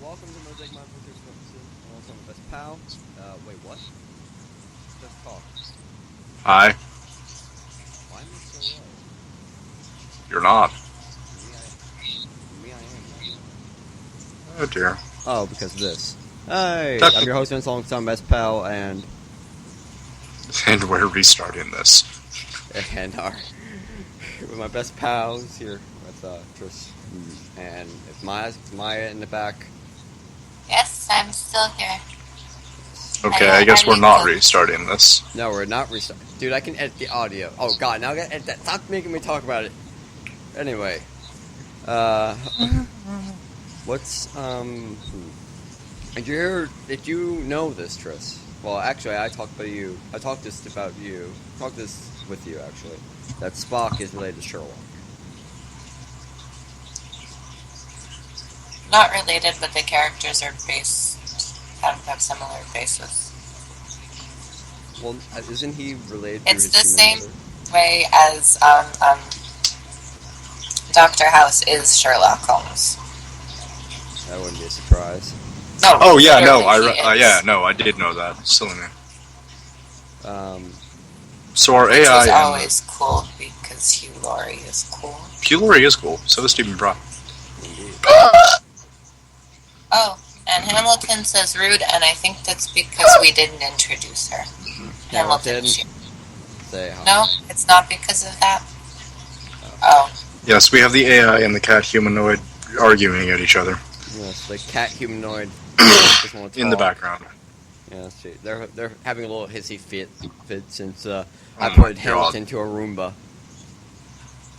welcome to Mosaic Mind for Thursday episode. I'm also my best pal. Wait, what? Just talk. Hi. Why am I so low? You're not. Me, I am. Oh dear. Oh, because of this. Hey, I'm your host, Vince, alongside my best pal, and we're restarting this. With my best pals here with Tris, and it's Maya in the back. Yes, I'm still here. Okay, I guess we're not restarting this. No, we're not restarting. Dude, I can edit the audio. Oh god, now I gotta edit that. Stop making me talk about it. Anyway, what's did you know this, Tris? Well, actually, I talked with you. Talked this with you, actually. That Spock is related to Sherlock. Not related, but the characters are have similar faces. Well, isn't he related to It's his the same mother? way as Dr. House is Sherlock Holmes. That wouldn't be a surprise. No. Oh yeah, no, I I did know that. Silly me. So our Which AI is always cool because Hugh Laurie is cool. Hugh Laurie is cool. So is Stephen Fry. Oh, and Hamilton says rude, and I think that's because we didn't introduce her. Hamilton. Say hi. No, it's not because of that. Oh. Yes, we have the AI and the cat humanoid arguing at each other. Yes, the cat humanoid In the background. Yeah, see, they're having a little hissy fit since I put Hamilton to a Roomba.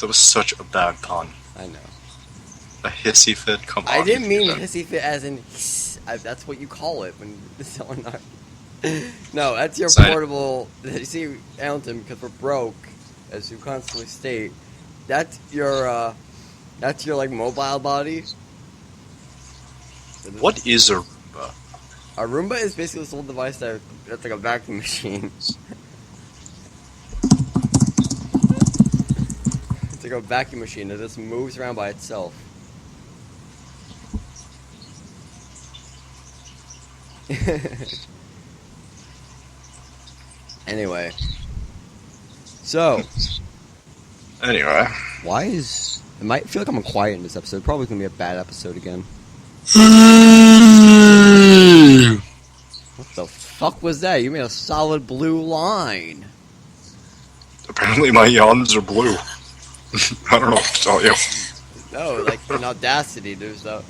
That was such a bad pun. I know. A hissy fit? Come on. I didn't mean hissy fit as in that's what you call it when someone not. No, that's your portable. You see, Hamilton, because we're broke, as you constantly state. That's your like mobile body. What is a Roomba? A Roomba is basically this little device that's like a vacuum machine. It's like a vacuum machine that just moves around by itself. Anyway. So. Anyway. Why is... It might feel like I'm quiet in this episode. Probably going to be a bad episode again. What the fuck was that? You made a solid blue line. Apparently my yawns are blue. I don't know what to tell you. No, like in Audacity, there's a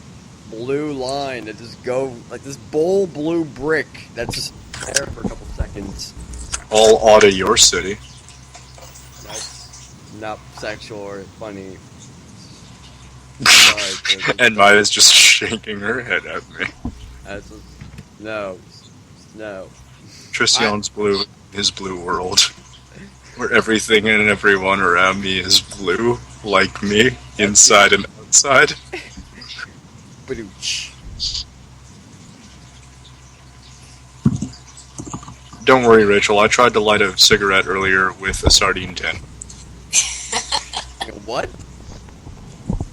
blue line that just go like this bold blue brick that's just there for a couple seconds. All out of your city. That's not sexual or funny. Sorry, and Maya's just shaking her head at me. No. Tristan's blue, his blue world. Where everything and everyone around me is blue, like me, inside and outside. Don't worry, Rachel, I tried to light a cigarette earlier with a sardine tin. What?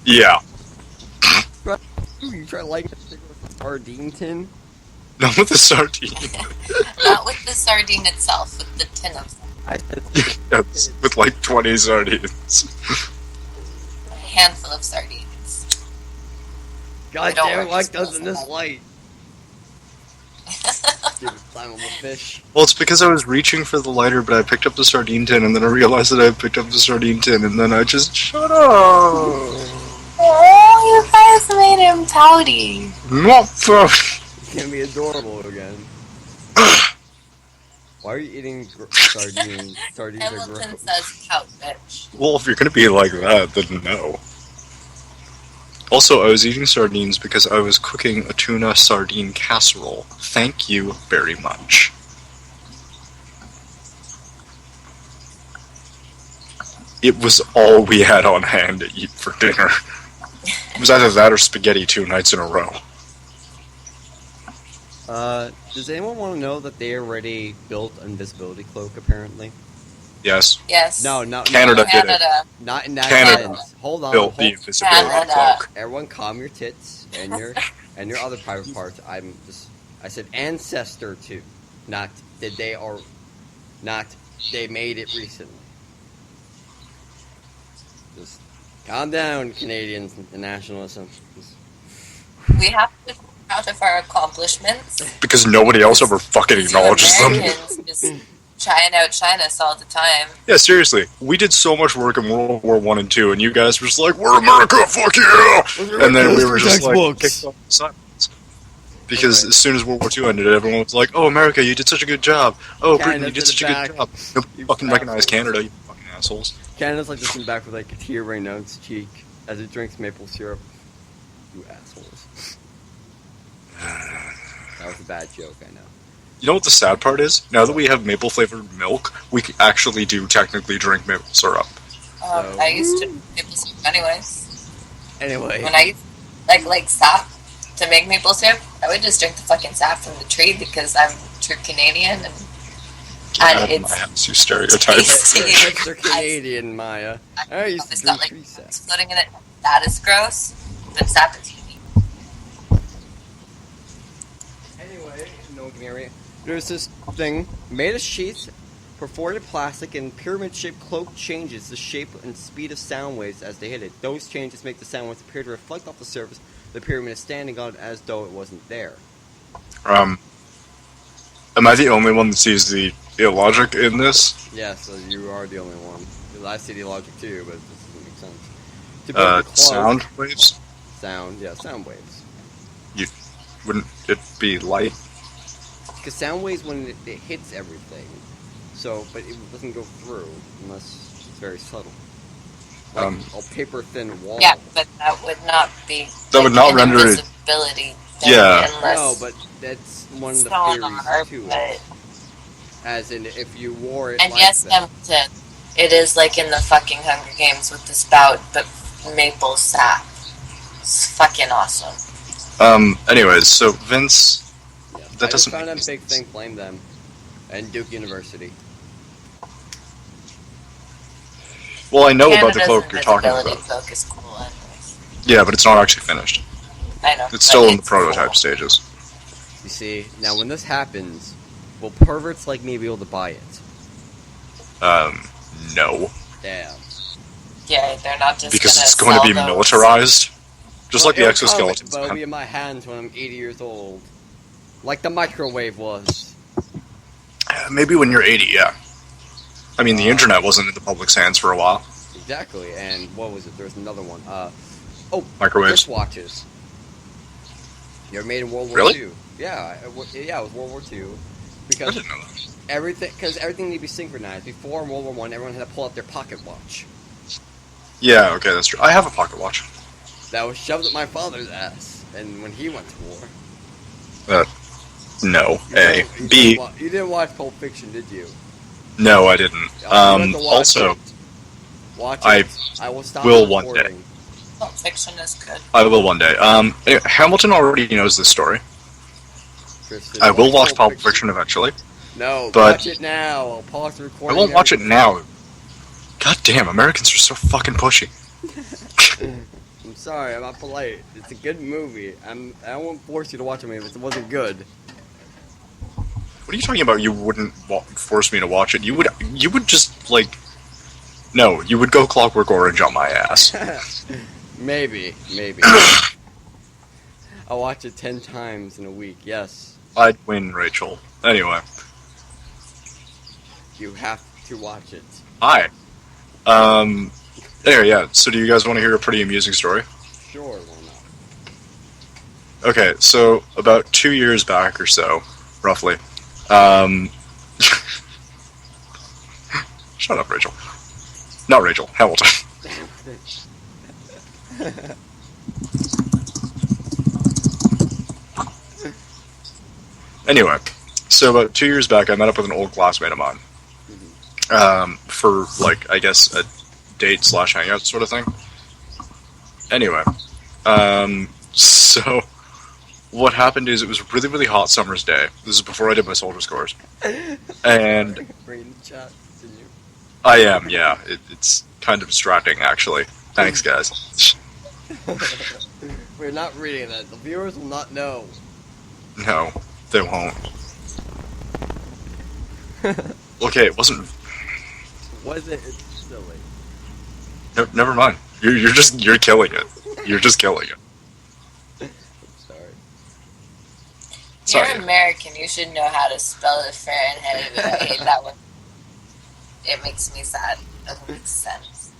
Yeah. You try to light a cigarette with a sardine tin? Not with the sardine. Not with the sardine itself, with the tin of them. Yes, with like 20 sardines. A handful of sardines. God damn it, why doesn't this light? Stupid flammable fish. Well, it's because I was reaching for the lighter, but I picked up the sardine tin, and then I realized that I picked up the sardine tin, and then I just shut up. Oh, you guys made him pouty. Not so. He's gonna be adorable again. Why are you eating sardines? Sardines are Hamilton gross. says pout, bitch. Well, if you're gonna be like that, then no. Also, I was eating sardines because I was cooking a tuna sardine casserole. Thank you very much. It was all we had on hand to eat for dinner. It was either that or spaghetti 2 nights in a row. Does anyone want to know that they already built an invisibility cloak, apparently? Yes. Yes. No, Canada did it. Not in that Canada sense. Hold on. built the invisibility cloak. Everyone calm your tits and your And your other private parts, I said ancestor to, not that they are, not they made it recently. Just calm down, Canadians and nationalism. We have to be proud of our accomplishments. Because nobody else ever fucking acknowledges them. Americans just outshine us all the time. Yeah, seriously. We did so much work in World War I and II, and you guys were just like, we're America, fuck yeah! And then we were just like, kicked off the silence. Because as soon as World War II ended, everyone was like, oh, America, you did such a good job. Oh, Britain, you did such a good job. Nobody fucking recognized Canada, you fucking assholes. Canada's like this in back with like a tear running down its cheek as it drinks maple syrup. You assholes. That was a bad joke, I know. You know what the sad part is? Now that we have maple-flavored milk, we actually do technically drink maple syrup. I used to drink maple syrup anyways. Anyway. When I like sap to make maple syrup, I would just drink the fucking sap from the tree because I'm true Canadian and it's you stereotype. Mr. Canadian, Maya. I used to drink tree sap. Floating in it. That is gross. But sap is unique. Anyway, no area. There's this thing made of sheath, perforated plastic, and pyramid-shaped cloak changes the shape and speed of sound waves as they hit it. Those changes make the sound waves appear to reflect off the surface the pyramid is standing on as though it wasn't there. Am I the only one that sees the illogic in this? Yeah, so you are the only one. Because I see the logic too, but this doesn't make sense. Sound waves? Sound waves. Wouldn't it be light? Because sound waves when it hits everything. So, but it doesn't go through unless it's very subtle. Like a paper-thin wall. Yeah, but that would not be... That would not render it... Invisibility. Yeah. No, but that's one of the theories too. As in, if you wore it and like yes, that. Hamilton, it is like in the fucking Hunger Games with the spout, but maple sap. It's fucking awesome. Anyways, so Vince... Yeah, that doesn't I just found make a big sense. thing, blame them. And Duke University. Well, I know about the Canada's cloak you're talking about. invisibility cloak is cool anyways. Yeah, but it's not actually finished. I know. It's still in the prototype stages. You see, now when this happens, will perverts like me be able to buy it? No. Damn. Yeah, they're not just Because gonna it's going to be sell those. militarized. Just like the It'll come, exoskeletons. but it'll be in my hands when I'm 80 years old. Like the microwave was. Maybe when you're 80, yeah. I mean, the internet wasn't in the public's hands for a while. Exactly, and what was it? There's another one. Microwaves. Wristwatches. They were made in World War Really? II. Yeah, it was World War II. I Because didn't know that. everything needed to be synchronized. Before World War I, everyone had to pull out their pocket watch. Yeah, okay, that's true. I have a pocket watch. That was shoved at my father's ass, and when he went to war. No. You A. didn't- B. You didn't watch Pulp Fiction, did you? No, I didn't. You have to watch Also, it. Watch I it. I will stop will one day. recording. Pulp Fiction is good. I will one day. Anyway, Hamilton already knows this story. Kristen, I will watch Pulp Fiction eventually. No, but- watch it now. I'll pause the I recording. won't watch it now. God damn, Americans are so fucking pushy. I'm sorry, I'm not polite. It's a good movie. I won't force you to watch it if it wasn't good. What are you talking about? You wouldn't force me to watch it. You would just, like... No, you would go Clockwork Orange on my ass. Maybe. I'll watch it 10 times in a week, yes. I'd win, Rachel. Anyway. You have to watch it. Hi. Anyway, yeah, so do you guys want to hear a pretty amusing story? Sure, why not? Okay, so about 2 years back or so, roughly, shut up, Rachel. Not Rachel, Hamilton. Anyway, so about 2 years back, I met up with an old classmate of mine. For, like, I guess, a date/hangout sort of thing. Anyway, so what happened is it was a really, really hot summer's day. This is before I did my soldier scores. And Brain chat, continue. I am, yeah. It's kind of distracting, actually. Thanks, guys. We're not reading that. The viewers will not know. No, they won't. Okay, it wasn't. Was it? It's silly. No, never mind. You're killing it. You're just killing it. I'm sorry. You're Sorry. American. You should know how to spell it Fahrenheit, but I hate that one. It makes me sad. Doesn't make sense.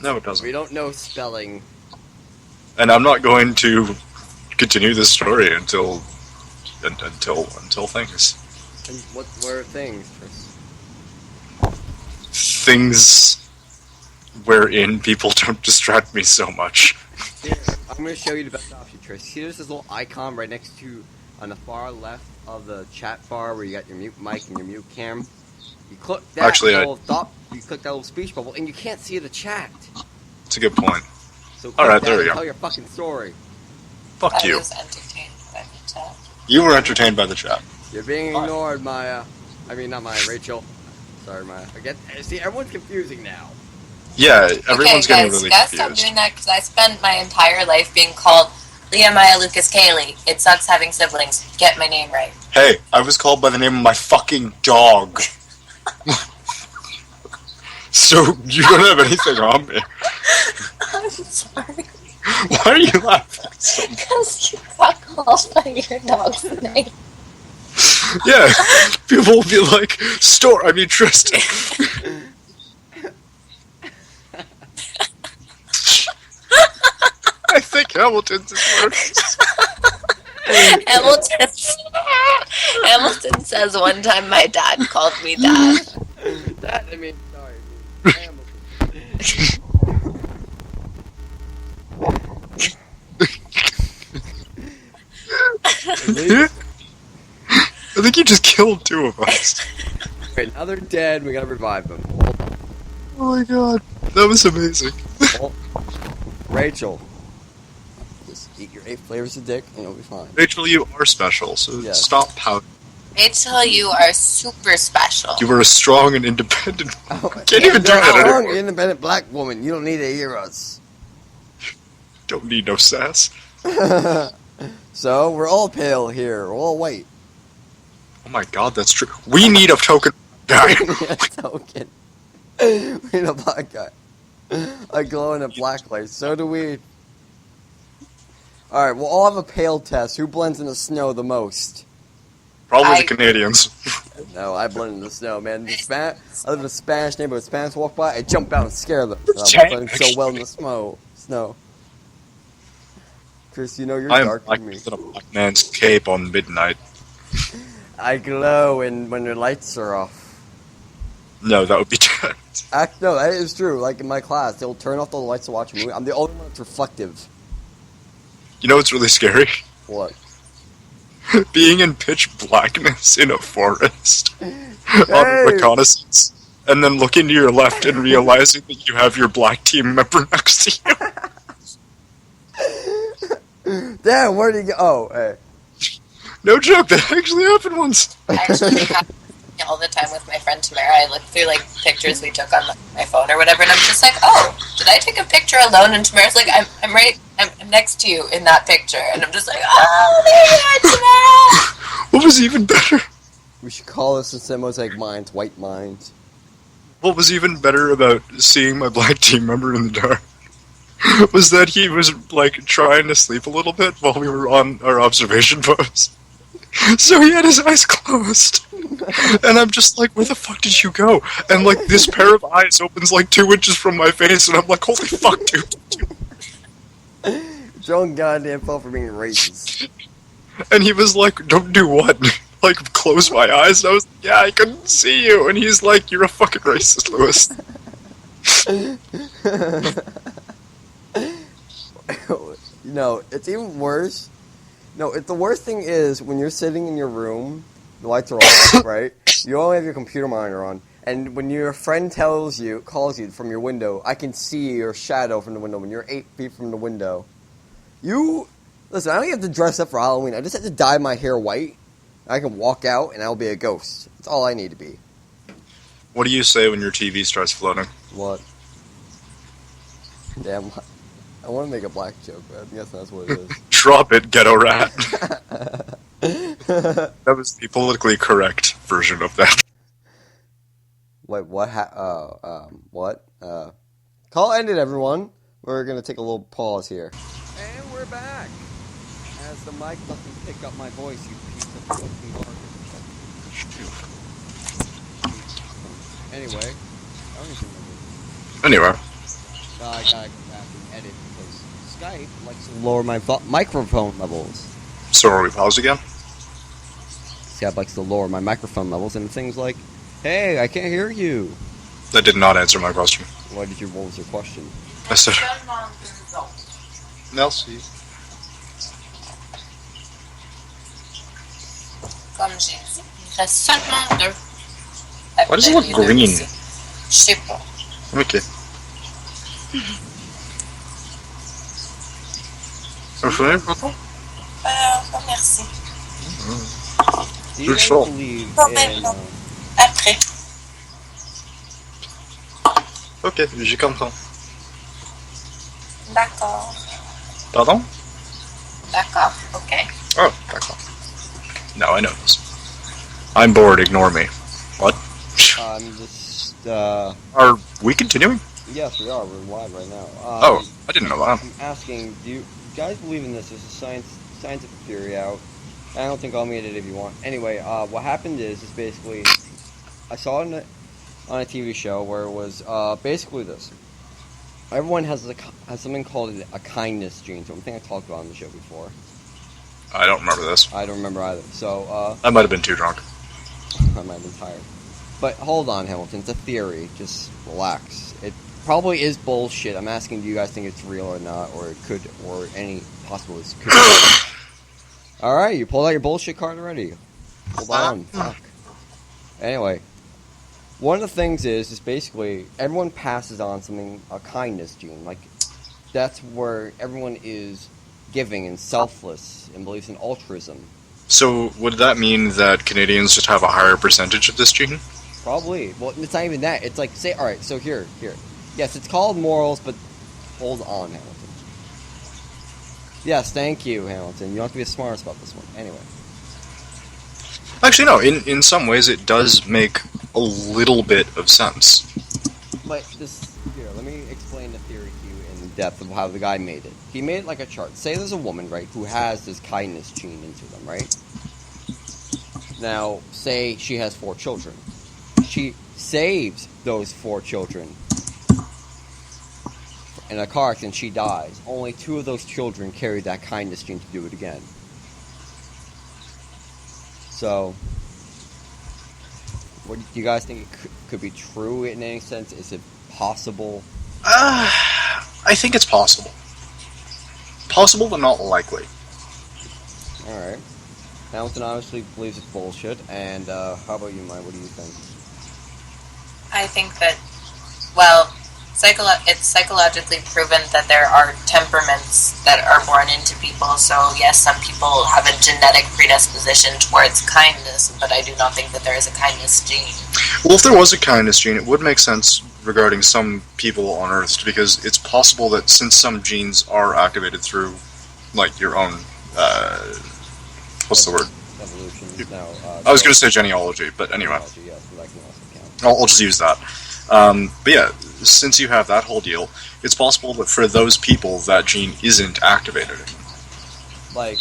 No, it doesn't. We don't know spelling. And I'm not going to continue this story until things. And what were things, Chris? Things wherein people don't distract me so much. Here, I'm going to show you the best option, Tris. See, there's this little icon right next to, on the far left of the chat bar where you got your mute mic and your mute cam. You click that Actually, little you click that little speech bubble, and you can't see the chat. It's a good point. So All right, click that there we and go. tell your fucking story. Fuck I you. was entertained by the chat. You were entertained by the chat. You're being ignored, Maya. I mean, not Maya, Rachel. Sorry, Maya. See, everyone's confusing now. Yeah, everyone's Okay, getting guys, really gotta stop confused. doing that because I spent my entire life being called Leah Maya Lucas Kaylee. It sucks having siblings. Get my name right. Hey, I was called by the name of my fucking dog. So you don't have anything on me. I'm sorry. Why are you laughing so much? Because you got called by your dog's name. Yeah, people will be like, Tristan. I think Hamilton's his worst. Hamilton says one time my dad called me dad. That, I mean, sorry. Hamilton. I think you just killed two of us. Wait, now they're dead. We gotta revive them. Oh my god, that was amazing. Rachel, just eat your 8 flavors of dick and it'll be fine. Rachel, you are special, so Yes. stop pouting. Rachel, you are super special. You were a strong and independent. Oh, Can't even do you're that a strong, anymore. independent black woman. You don't need to hear us. Don't need no sass. So we're all pale here. We're all white. Oh my god, that's true. We need a token guy. Token. We need a black guy. I glow in a black light. So do we. Alright, we'll all have a pale test. Who blends in the snow the most? Probably the Canadians. No, I blend in the snow, man. I live in a Spanish neighborhood. Spanish walk by, I jump out and scare them. I'm blending so well in the snow. Chris, you know you're I am darker like than me. a black man's cape on midnight. I glow when the lights are off. No, that would be dead. No, that is true. Like in my class, they'll turn off the lights to watch a movie. I'm the only one that's reflective. You know what's really scary? What? Being in pitch blackness in a forest on reconnaissance, and then looking to your left and realizing that you have your black team member next to you. Damn, where'd he go? Oh, hey. No joke, that actually happened once. I actually have all the time with my friend Tamara. I look through like pictures we took on my phone or whatever, and I'm just like, oh, did I take a picture alone? And Tamara's like, I'm next to you in that picture, and I'm just like, oh, there you are, Tamara. What was even better? We should call this instead of Mosaic Minds, White Minds. What was even better about seeing my black team member in the dark was that he was like trying to sleep a little bit while we were on our observation post. So he had his eyes closed. And I'm just like, where the fuck did you go? And like this pair of eyes opens like 2 inches from my face, and I'm like, holy fuck, dude. It's your own goddamn fault for being racist. And he was like, don't do what? Like, close my eyes? And I was like, yeah, I couldn't see you. And he's like, you're a fucking racist, Lewis. No, it's even worse. No, the worst thing is when you're sitting in your room, the lights are off, right? You only have your computer monitor on, and when your friend calls you from your window, I can see your shadow from the window when you're 8 feet from the window. Listen, I don't have to dress up for Halloween. I just have to dye my hair white. I can walk out, and I'll be a ghost. That's all I need to be. What do you say when your TV starts floating? What? Damn what? I want to make a black joke, but I guess that's what it is. Drop it, ghetto rat. That was the politically correct version of that. Wait, what? What? Call ended, everyone. We're gonna take a little pause here. And we're back. As the mic doesn't pick up my voice, you piece of fucking garbage. Anyway, I don't even remember. Anyway. I gotta go back and edit because Skype likes to lower my microphone levels. So are we paused again? Skype likes to lower my microphone levels and things like, "Hey, I can't hear you." That did not answer my question. What was your question? I said, Merci. Comme j'ai dit, il reste seulement 2. Why does it look green? Je sais pas. Ok. Ça fait pourtant? Merci. Do you guys Sure. believe Pas in, maintenant. Après. Ok, j'y comprends. D'accord. Pardon? D'accord. Ok. Oh, d'accord. Now I know this. I'm bored, ignore me. What? I'm just, Are we continuing? yes, we are. We're live right now. Oh, I didn't know that. I'm asking, do you guys believe in this? There's a scientific theory out. I don't think I'll meet it if you want. Anyway, what happened is basically, I saw it on a TV show where it was basically this. Everyone has something called a kindness gene. So I think I talked about it on the show before. I don't remember this. I don't remember either. So I might have been too drunk. I might have been tired. But hold on, Hamilton. It's a theory. Just relax. It probably is bullshit. I'm asking, do you guys think it's real or not, or it could, or any possibilities could be. All right, you pulled out your bullshit card already. Hold on. Fuck. Anyway, one of the things is basically everyone passes on something, a kindness gene. Like, that's where everyone is giving and selfless and believes in altruism. So, would that mean that Canadians just have a higher percentage of this gene? Probably. Well, it's not even that. It's like, say, all right, so here. Yes, it's called morals, but hold on, Hamilton. Yes, thank you, Hamilton. You don't have to be smart about this one. Anyway. Actually, no. In some ways, it does make a little bit of sense. But here, let me explain the theory to you in depth of how the guy made it. He made it like a chart. Say there's a woman, right, who has this kindness gene into them, right? Now, say she has 4 children. She saves those 4 children in a car accident. She dies. Only 2 of those children carry that kindness gene to do it again. So, what do you guys think it could be true in any sense? Is it possible? I think it's possible. Possible, but not likely. Alright. Hamilton obviously believes it's bullshit, and how about you, Mike? What do you think? I think that, well, it's psychologically proven that there are temperaments that are born into people. So yes, some people have a genetic predisposition towards kindness, but I do not think that there is a kindness gene. Well, if there was a kindness gene, it would make sense regarding some people on Earth, because it's possible that since some genes are activated through, like, your own, what's the word? Evolution. No, I was going to say genealogy, but anyway. Genealogy, yes, but that can also count. I'll just use that. But yeah, since you have that whole deal, it's possible that for those people, that gene isn't activated. Like,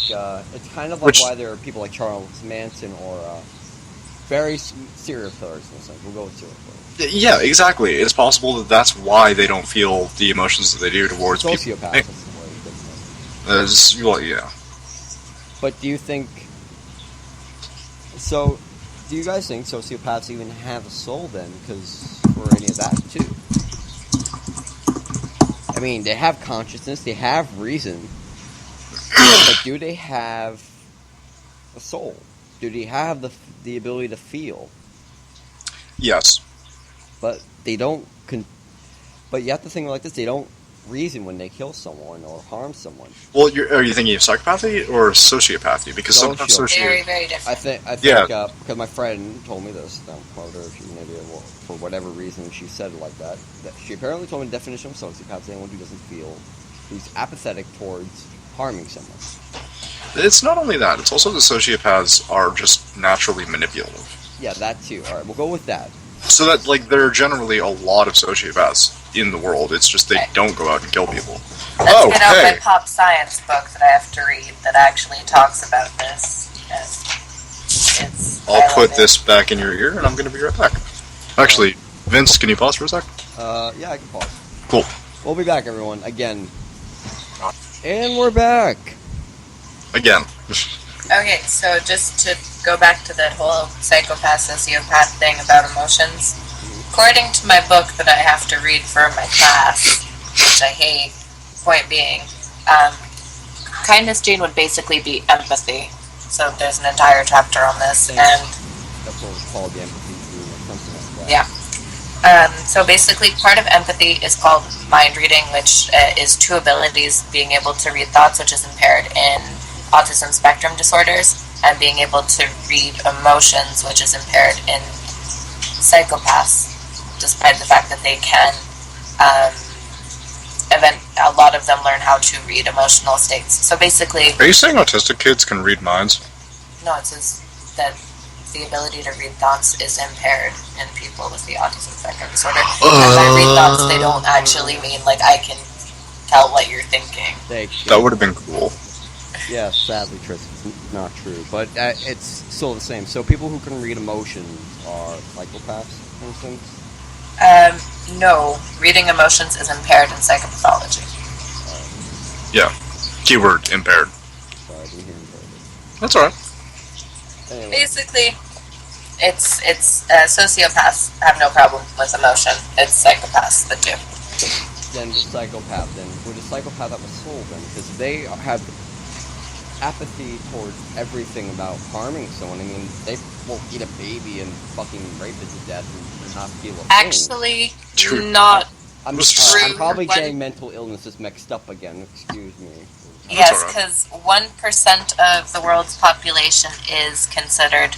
it's kind of like why there are people like Charles Manson or very serial killers in a sense. We'll go with serial killers. Yeah, exactly. It's possible that that's why they don't feel the emotions that they do towards people. Sociopaths, that's the way you could say. Well, yeah. But do you think... So, do you guys think sociopaths even have a soul then? Because for any of that, too. I mean, they have consciousness, they have reason. But do they have a soul? Do they have the ability to feel? Yes. But they don't... But you have to think like this, they don't reason when they kill someone or harm someone. Well, are you thinking of psychopathy or sociopathy? Because sometimes Very, very different. I think because my friend told me this, I don't quote her, she maybe, for whatever reason she said it like that she apparently told me the definition of sociopath is anyone who doesn't feel who's apathetic towards harming someone. It's not only that, it's also the sociopaths are just naturally manipulative. Yeah, that too. Alright, we'll go with that. So that, like, there are generally a lot of sociopaths in the world, it's just they don't go out and kill people. Let's get out my pop science book that I have to read that actually talks about this. I'll put this back in your ear, and I'm going to be right back. Actually, Vince, can you pause for a sec? Yeah, I can pause. Cool. We'll be back, everyone, again. And we're back! Again. Okay, so just to go back to that whole psychopath, sociopath thing about emotions, according to my book that I have to read for my class, which I hate, point being, kindness gene would basically be empathy. So there's an entire chapter on this, and that's what it's called, the empathy gene or something like that. Yeah. So basically, part of empathy is called mind reading, which is two abilities: being able to read thoughts, which is impaired in autism spectrum disorders, and being able to read emotions, which is impaired in psychopaths, despite the fact that they can. A lot of them learn how to read emotional states. So basically... Are you saying autistic kids can read minds? No, it says that the ability to read thoughts is impaired in people with the autism spectrum disorder. And by read thoughts, they don't actually mean, like, I can tell what you're thinking. That would have been cool. Yeah, sadly, Tris, it's not true. But it's still the same. So people who can read emotions are psychopaths, for instance? No. Reading emotions is impaired in psychopathology. Yeah. Keyword, impaired. Sorry, I didn't hear impaired. That's alright. Anyway. Basically, it's sociopaths have no problem with emotion. It's psychopaths that do. Then the psychopath, would a psychopath have a soul then? Because they have apathy towards everything about harming someone. I mean, they will eat a baby and fucking rape it to death and not feel a thing. Actually, not I'm true. I'm probably getting mental illnesses mixed up again. Excuse me. Yes, because 1% of the world's population is considered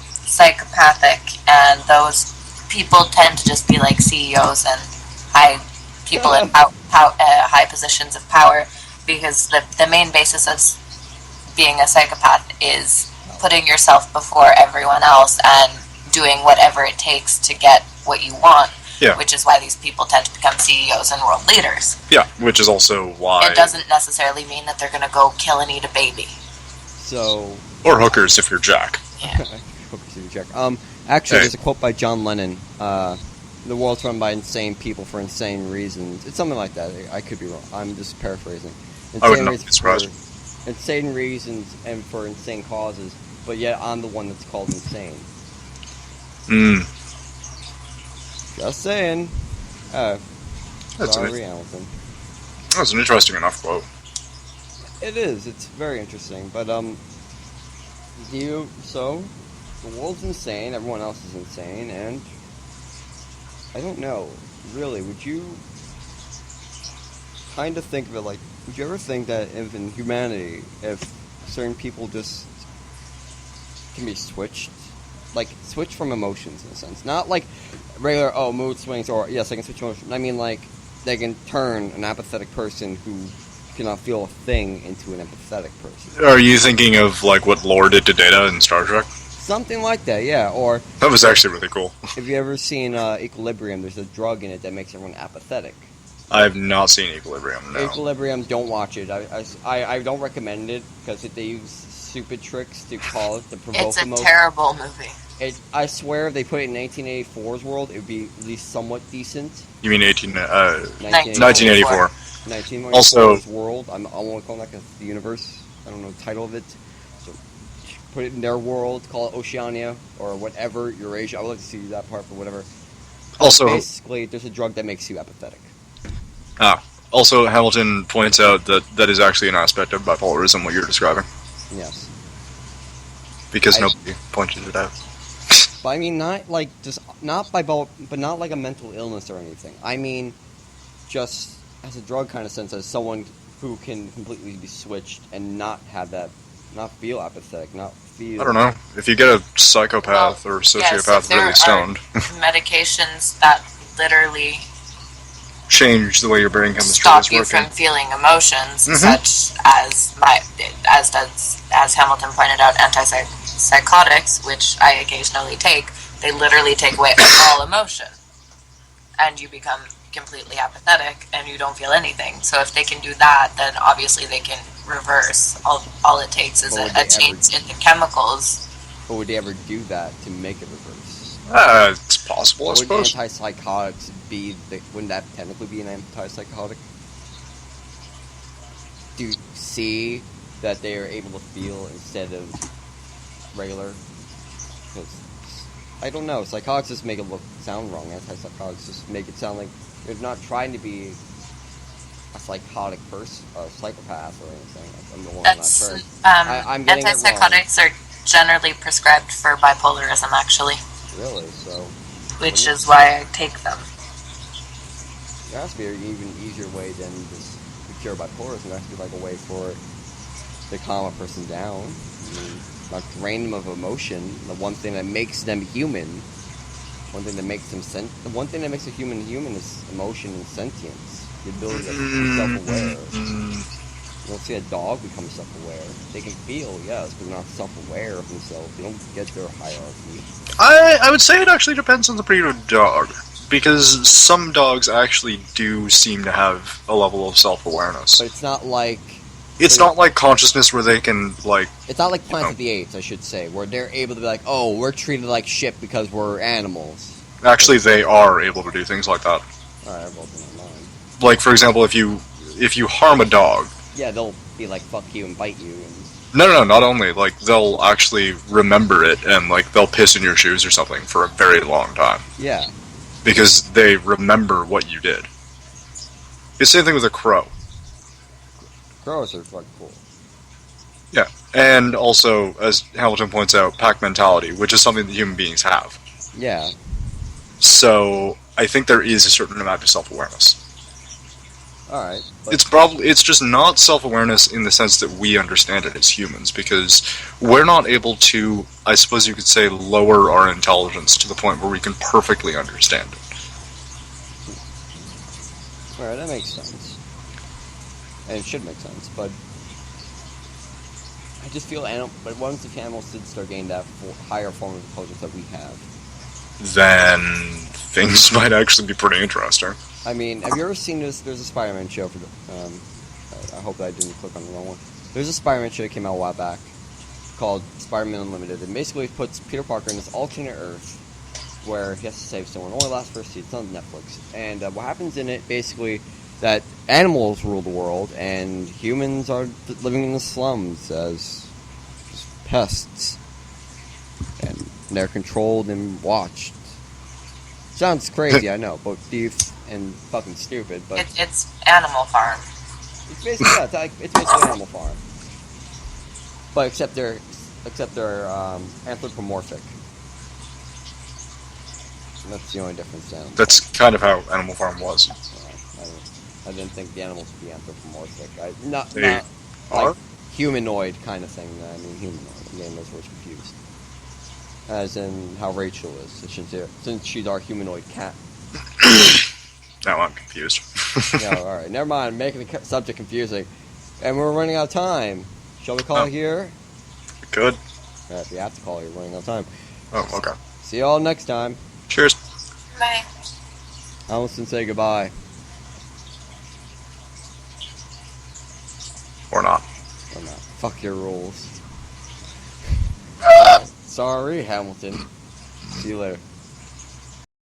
psychopathic, and those people tend to just be like CEOs and people in high positions of power, because the main basis of being a psychopath is putting yourself before everyone else and doing whatever it takes to get what you want. Yeah. Which is why these people tend to become CEOs and world leaders. Yeah, which is also why... It doesn't necessarily mean that they're going to go kill and eat a baby. So... Or hookers if you're Jack. Yeah. Hookers if you're Jack. Actually, there's a quote by John Lennon. The world's run by insane people for insane reasons. It's something like that. I could be wrong. I'm just paraphrasing. I would not be surprised. Insane reasons and for insane causes, but yet I'm the one that's called insane. Just saying. Sorry, Allison. That's an interesting enough quote. It is. It's very interesting. But, so, the world's insane, everyone else is insane, and I don't know, really, would you kind of think of it like, would you ever think that if in humanity, if certain people just can be switched, like, switch from emotions in a sense, not like regular, mood swings, or, yes, I can switch emotions, I mean, like, they can turn an apathetic person who cannot feel a thing into an empathetic person. Are you thinking of, like, what Lore did to Data in Star Trek? Something like that, yeah, or... That was actually really cool. Have you ever seen Equilibrium? There's a drug in it that makes everyone apathetic. I have not seen Equilibrium, no. Equilibrium, don't watch it. I don't recommend it, because they use stupid tricks to call it, to provoke emotion. It's a terrible movie. I swear if they put it in 1984's world, it would be at least somewhat decent. You mean 1984. 1984. Also, world. I won't call it the universe. I don't know the title of it. So put it in their world. Call it Oceania or whatever. Eurasia. I would like to see that part, but whatever. Also, basically, there's a drug that makes you apathetic. Also, Hamilton points out that is actually an aspect of bipolarism. What you're describing. Yes. Because nobody pointed it out. But I mean, not like just not bipolar, but not like a mental illness or anything. I mean, just as a drug kind of sense, as someone who can completely be switched and not have that, not feel apathetic, not feel. I don't know. If you get a psychopath or sociopath really stoned, medications that literally change the way your brain chemistry stop is you working. from feeling emotions, Mhm. such as Hamilton pointed out, antipsychotics, which I occasionally take. They literally take away all emotion, and you become completely apathetic, and you don't feel anything. So if they can do that, then obviously they can reverse. All it takes is a change in the chemicals. But would they ever do that to make it reverse? It's possible, I Would suppose. antipsychotics be wouldn't that technically be an antipsychotic? Do you see that they are able to feel instead of regular? Because I don't know. Psychotics just make it sound wrong. Antipsychotics just make it sound like they're not trying to be a psychotic person, a psychopath or anything. I'm the one That's not sure. I'm getting it wrong. antipsychotics are generally prescribed for bipolarism, actually, Really? So which is why I take them. there has to be an even easier way than just to cure bipolarism. There has to be like a way for it to calm a person down. I mean, not drain them of emotion. The one thing that makes them human, one thing that makes them the one thing that makes a human human is emotion and sentience. The ability to be self-aware. You don't see a dog become self-aware. They can feel, yes, but they're not self-aware of themselves. They don't get their hierarchy. I would say it actually depends on the breed of dog, because some dogs actually do seem to have a level of self-awareness. But it's not like... It's not like consciousness where they can, like... It's not like Planet of the Apes, I should say, where they're able to be like, oh, we're treated like shit because we're animals. Actually, they are able to do things like that. Alright, well, in my mind. Like, for example, if you harm a dog... Yeah, they'll be like, fuck you and bite you. And... No, not only. Like, they'll actually remember it, and, like, they'll piss in your shoes or something for a very long time. Yeah. Because they remember what you did. It's the same thing with a crow. Crows are fucking cool. Yeah. And also, as Hamilton points out, pack mentality, which is something that human beings have. Yeah. So, I think there is a certain amount of self-awareness. Alright. It's just not self-awareness in the sense that we understand it as humans, because we're not able to, I suppose you could say, lower our intelligence to the point where we can perfectly understand it. Alright, that makes sense. And it should make sense, but... I just feel but once the animals did start getting that higher form of intelligence that we have... Then things might actually be pretty interesting. I mean, have you ever seen this? There's a Spider-Man show for I hope that I didn't click on the wrong one. There's a Spider-Man show that came out a while back called Spider-Man Unlimited. And basically it puts Peter Parker in this alternate Earth where he has to save someone. Only last first season. It's on Netflix. And what happens in it, basically, that animals rule the world and humans are living in the slums as just pests. And they're controlled and watched. Sounds crazy, I know, but and fucking stupid, but... It's Animal Farm. It's basically, yeah, it's basically Animal Farm. But except they're anthropomorphic. And that's the only difference to Animal That's kind of how Animal Farm was. Farm. I didn't think the animals would be anthropomorphic. Not are? like humanoid kind of thing. I mean humanoid. I'm getting those words confused. As in how Rachel is, since she's our humanoid cat. Now I'm confused. Yeah, alright. Never mind. Making the subject confusing. And we're running out of time. Shall we call it here? Good. Alright, we have to call it. We're running out of time. Oh, okay. See you all next time. Cheers. Bye. Allison, say goodbye. Or not. Or not. Fuck your rules. Sorry, Hamilton. See you later.